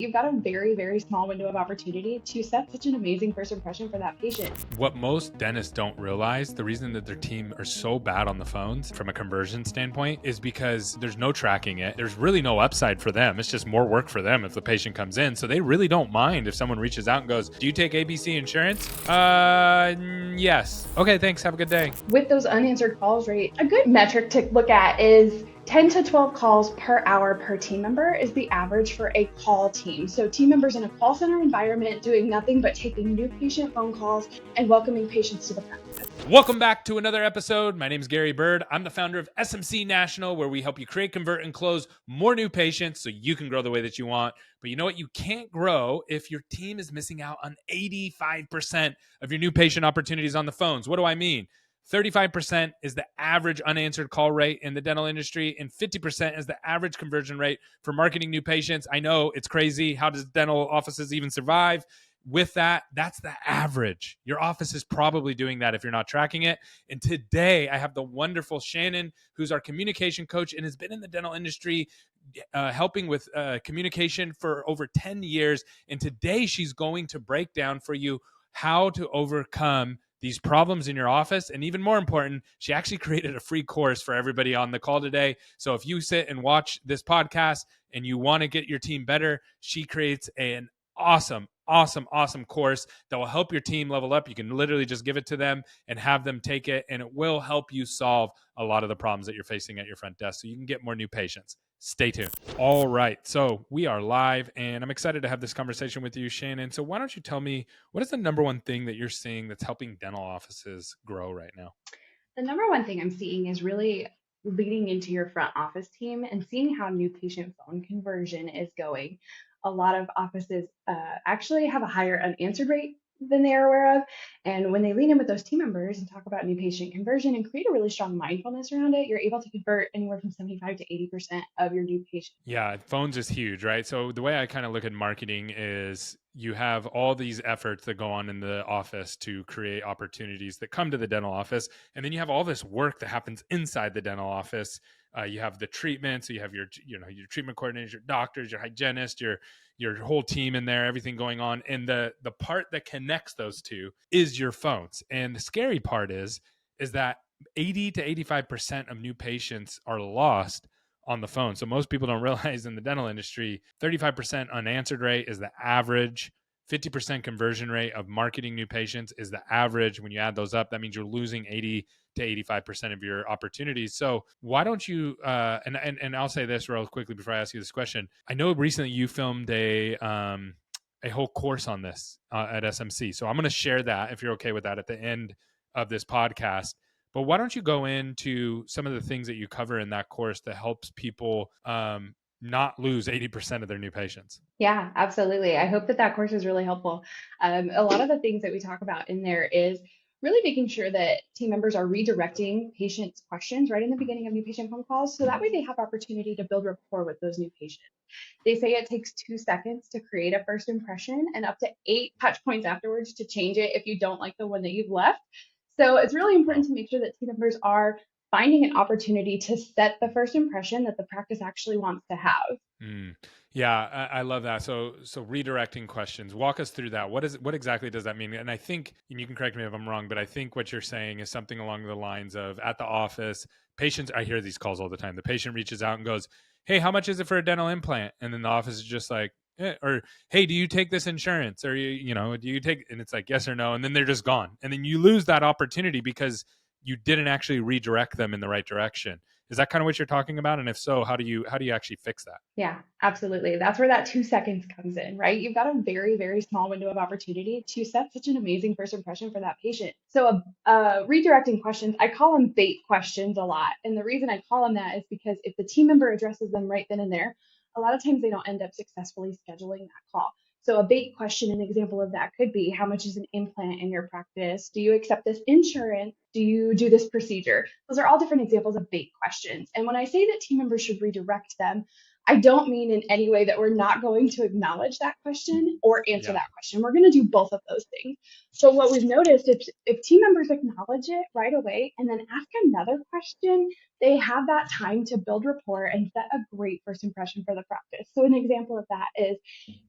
You've got a very, very small window of opportunity to set such an amazing first impression for that patient. What most dentists don't realize, the reason that their team are so bad on the phones from a conversion standpoint is because there's no tracking it. There's really no upside for them. It's just more work for them if the patient comes in. So they really don't mind if someone reaches out and goes, "Do you take ABC insurance?" Yes. Okay, thanks. Have a good day. With those unanswered calls rate, a good metric to look at is 10 to 12 calls per hour per team member is the average for a call team. So team members in a call center environment doing nothing but taking new patient phone calls and welcoming patients to the practice. Welcome back to another episode. My name is Gary Bird. I'm the founder of SMC National, where we help you create, convert, and close more new patients so you can grow the way that you want. But you know what? You can't grow if your team is missing out on 85% of your new patient opportunities on the phones. What do I mean? 35% is the average unanswered call rate in the dental industry, and 50% is the average conversion rate for marketing new patients. I know it's crazy. How does dental offices even survive? With that, that's the average. Your office is probably doing that if you're not tracking it. And today I have the wonderful Channan, who's our communication coach and has been in the dental industry helping with communication for over 10 years. And today she's going to break down for you how to overcome these problems in your office. And even more important, she actually created a free course for everybody on the call today. So if you sit and watch this podcast and you want to get your team better, she creates an awesome course that will help your team level up. You can literally just give it to them and have them take it, and it will help you solve a lot of the problems that you're facing at your front desk so you can get more new patients. Stay tuned. All right. So we are live, and I'm excited to have this conversation with you, Channan. So why don't you tell me, what is the number one thing that you're seeing that's helping dental offices grow right now? The number one thing I'm seeing is really leading into your front office team and seeing how new patient phone conversion is going. A lot of offices actually have a higher unanswered rate than they are aware of. And when they lean in with those team members and talk about new patient conversion and create a really strong mindfulness around it, you're able to convert anywhere from 75 to 80% of your new patients. Yeah, phones is huge, right? So the way I kind of look at marketing is you have all these efforts that go on in the office to create opportunities that come to the dental office. And then you have all this work that happens inside the dental office. You have the treatment. So you have your treatment coordinators, your doctors, your hygienist, your whole team in there, everything going on. And the part that connects those two is your phones. And the scary part is that 80 to 85% of new patients are lost on the phone. So most people don't realize in the dental industry, 35% unanswered rate is the average. 50% conversion rate of marketing new patients is the average. When you add those up, that means you're losing 80 to 85% of your opportunities. So why don't you, and I'll say this real quickly before I ask you this question. I know recently you filmed a whole course on this at SMC. So I'm going to share that, if you're okay with that, at the end of this podcast. But why don't you go into some of the things that you cover in that course that helps people not lose 80% of their new patients? Yeah, absolutely. I hope that that course is really helpful. A lot of the things that we talk about in there is really making sure that team members are redirecting patients' questions right in the beginning of new patient phone calls. So that way they have opportunity to build rapport with those new patients. They say it takes 2 seconds to create a first impression and up to 8 touch points afterwards to change it if you don't like the one that you've left. So it's really important to make sure that team members are finding an opportunity to set the first impression that the practice actually wants to have. Yeah, I love that. So redirecting questions. Walk us through that. What exactly does that mean? And I think, and you can correct me if I'm wrong, but I think what you're saying is something along the lines of, at the office, patients, I hear these calls all the time. The patient reaches out and goes, "Hey, how much is it for a dental implant?" And then the office is just like, or, "Hey, do you take this insurance?" Or, do you take, and it's like, yes or no. And then they're just gone. And then you lose that opportunity because you didn't actually redirect them in the right direction. Is that kind of what you're talking about? And if so, how do you actually fix that? Yeah, absolutely. That's where that 2 seconds comes in, right? You've got a very, very small window of opportunity to set such an amazing first impression for that patient. So redirecting questions, I call them bait questions a lot. And the reason I call them that is because if the team member addresses them right then and there, a lot of times they don't end up successfully scheduling that call. So a bait question, an example of that could be, how much is an implant in your practice? Do you accept this insurance? Do you do this procedure? Those are all different examples of bait questions. And when I say that team members should redirect them, I don't mean in any way that we're not going to acknowledge that question or answer Yeah. that question. We're going to do both of those things. So what we've noticed, if team members acknowledge it right away and then ask another question, they have that time to build rapport and set a great first impression for the practice. So an example of that is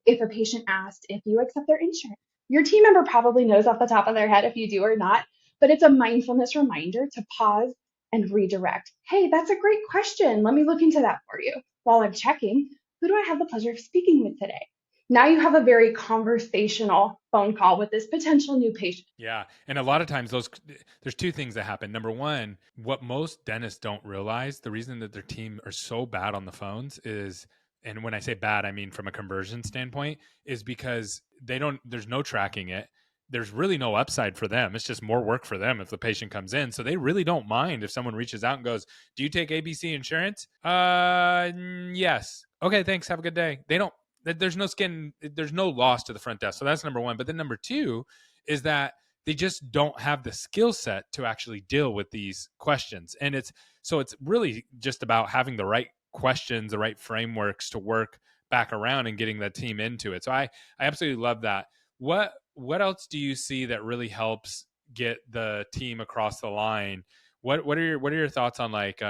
if a patient asked if you accept their insurance. Your team member probably knows off the top of their head if you do or not, but it's a mindfulness reminder to pause and redirect. Hey, that's a great question. Let me look into that for you. While I'm checking, who do I have the pleasure of speaking with today? Now you have a very conversational phone call with this potential new patient. Yeah. And a lot of times there's two things that happen. Number one, what most dentists don't realize, the reason that their team are so bad on the phones is, and when I say bad, I mean from a conversion standpoint, is because there's no tracking it. There's really no upside for them. It's just more work for them if the patient comes in. So they really don't mind if someone reaches out and goes, "Do you take ABC insurance?" Yes. Okay, thanks. Have a good day. They don't, there's no loss to the front desk. So that's number one. But then number two is that they just don't have the skill set to actually deal with these questions. And it's really just about having the right questions, the right frameworks to work back around and getting the team into it. So I absolutely love that. What else do you see that really helps get the team across the line? What are your thoughts on like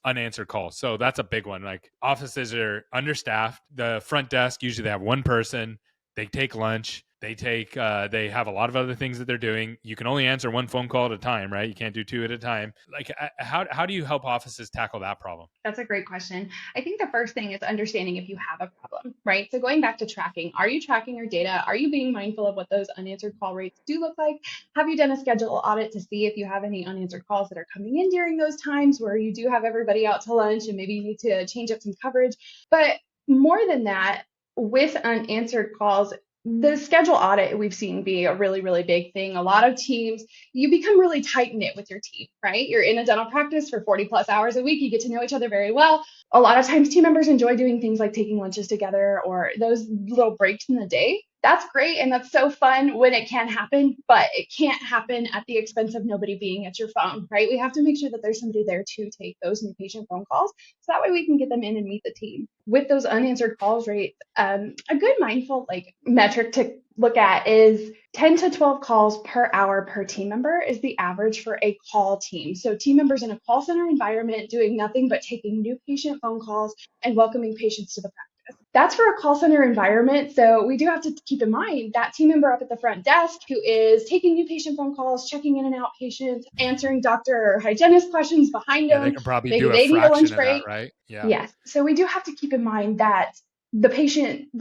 unanswered calls? So that's a big one. Like offices are understaffed. The front desk, usually they have one person, they take lunch, they have a lot of other things that they're doing. You can only answer one phone call at a time, right? You can't do two at a time. Like how do you help offices tackle that problem? That's a great question. I think the first thing is understanding if you have a problem, right? So going back to tracking, are you tracking your data? Are you being mindful of what those unanswered call rates do look like? Have you done a schedule audit to see if you have any unanswered calls that are coming in during those times where you do have everybody out to lunch and maybe you need to change up some coverage? But more than that, with unanswered calls, the schedule audit we've seen be a really, really big thing. A lot of teams, you become really tight knit with your team, right? You're in a dental practice for 40 plus hours a week. You get to know each other very well. A lot of times team members enjoy doing things like taking lunches together or those little breaks in the day. That's great. And that's so fun when it can happen, but it can't happen at the expense of nobody being at your phone, right? We have to make sure that there's somebody there to take those new patient phone calls. So that way we can get them in and meet the team. With those unanswered calls rates, a good mindful like metric to look at is 10 to 12 calls per hour per team member is the average for a call team. So team members in a call center environment doing nothing but taking new patient phone calls and welcoming patients to the practice. That's for a call center environment. So we do have to keep in mind that team member up at the front desk who is taking new patient phone calls, checking in and out patients, answering doctor or hygienist questions behind Yeah, they them. can probably Maybe do a they need a fraction lunch of that, break. right? Yeah. Yes. So we do have to keep in mind that the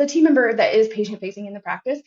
team member that is patient facing in the practice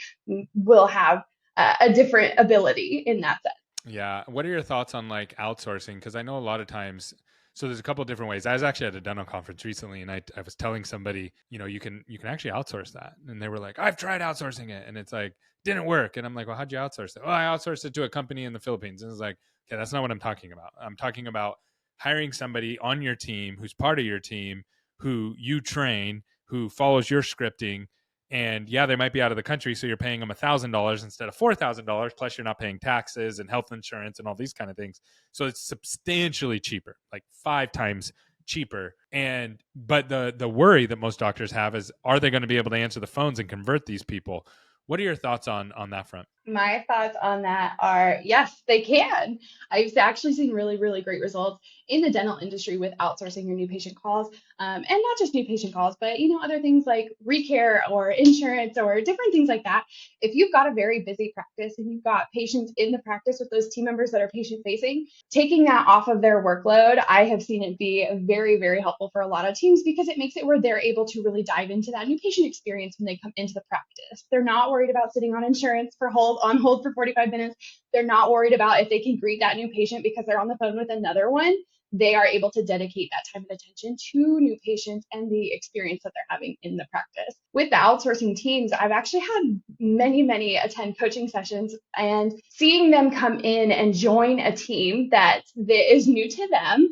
will have a different ability in that sense. Yeah. What are your thoughts on like outsourcing? Because I know a lot of times, so there's a couple of different ways. I was actually at a dental conference recently, and I was telling somebody, you can actually outsource that, and they were like, I've tried outsourcing it, and it's like didn't work. And I'm like, well, how'd you outsource it? Oh, I outsourced it to a company in the Philippines. And it's like, okay, that's not what I'm talking about. I'm talking about hiring somebody on your team who's part of your team, who you train, who follows your scripting. And yeah, they might be out of the country, so you're paying them $1,000 instead of $4,000. Plus, you're not paying taxes and health insurance and all these kind of things. So it's substantially cheaper, like 5 times cheaper. And but the worry that most doctors have is, are they going to be able to answer the phones and convert these people? What are your thoughts on that front? My thoughts on that are yes, they can. I've actually seen really, really great results in the dental industry with outsourcing your new patient calls, and not just new patient calls, but other things like recare or insurance or different things like that. If you've got a very busy practice and you've got patients in the practice with those team members that are patient facing, taking that off of their workload, I have seen it be very, very helpful for a lot of teams because it makes it where they're able to really dive into that new patient experience when they come into the practice. They're not worried about sitting on insurance on hold for 45 minutes. They're not worried about if they can greet that new patient because they're on the phone with another one. They are able to dedicate that time and attention to new patients and the experience that they're having in the practice. With the outsourcing teams, I've actually had many attend coaching sessions, and seeing them come in and join a team that is new to them,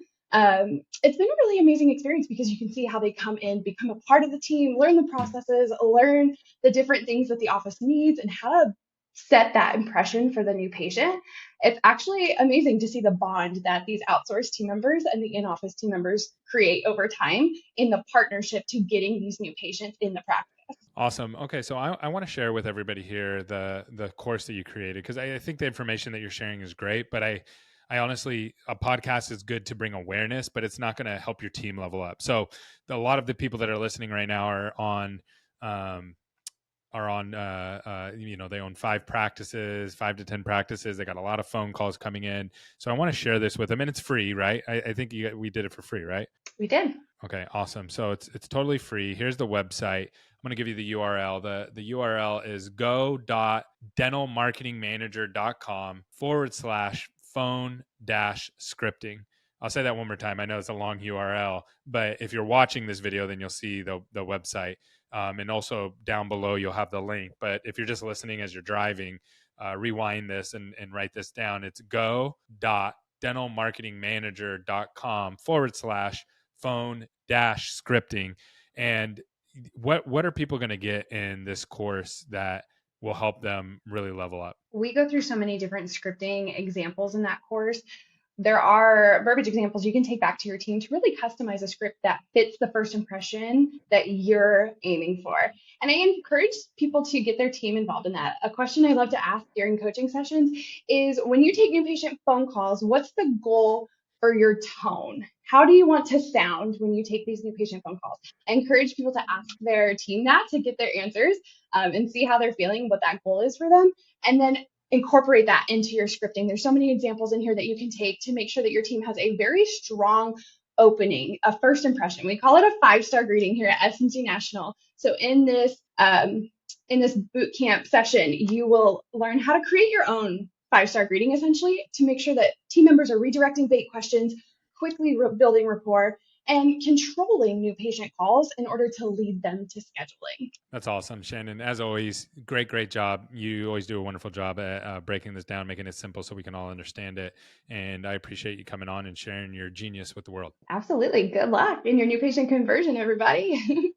it's been a really amazing experience because you can see how they come in, become a part of the team, learn the processes, learn the different things that the office needs, and how to set that impression for the new patient, it's actually amazing to see the bond that these outsourced team members and the in-office team members create over time in the partnership to getting these new patients in the practice. Awesome. Okay, so I want to share with everybody here the course that you created, because I think the information that you're sharing is great, but I honestly, a podcast is good to bring awareness, but it's not going to help your team level up. So a lot of the people that are listening right now um, are on they own 5 practices, 5 to 10 practices. They got a lot of phone calls coming in, so I want to share this with them, and it's free, right? I think we did it for free, right? We did. Okay, awesome. So it's totally free. Here's the website. I'm going to give you the URL. The URL is go.dentalmarketingmanager.com/phone dash scripting. I'll say that one more time. I know it's a long URL, but if you're watching this video, then you'll see the website. And also down below, you'll have the link. But if you're just listening as you're driving, rewind this and write this down. It's go.dentalmarketingmanager.com/phone dash scripting. And what are people going to get in this course that will help them really level up? We go through so many different scripting examples in that course. There are verbiage examples you can take back to your team to really customize a script that fits the first impression that you're aiming for. And I encourage people to get their team involved in that. A question I love to ask during coaching sessions is, when you take new patient phone calls, what's the goal for your tone? How do you want to sound when you take these new patient phone calls? I encourage people to ask their team that to get their answers, and see how they're feeling, what that goal is for them. And then incorporate that into your scripting. There's so many examples in here that you can take to make sure that your team has a very strong opening, a first impression. We call it a 5-star greeting here at SMC National. So in this boot camp session, you will learn how to create your own 5-star greeting, essentially, to make sure that team members are redirecting bait questions, quickly building rapport, and controlling new patient calls in order to lead them to scheduling. That's awesome, Shannon. As always, great job. You always do a wonderful job at breaking this down, making it simple so we can all understand it. And I appreciate you coming on and sharing your genius with the world. Absolutely. Good luck in your new patient conversion, everybody.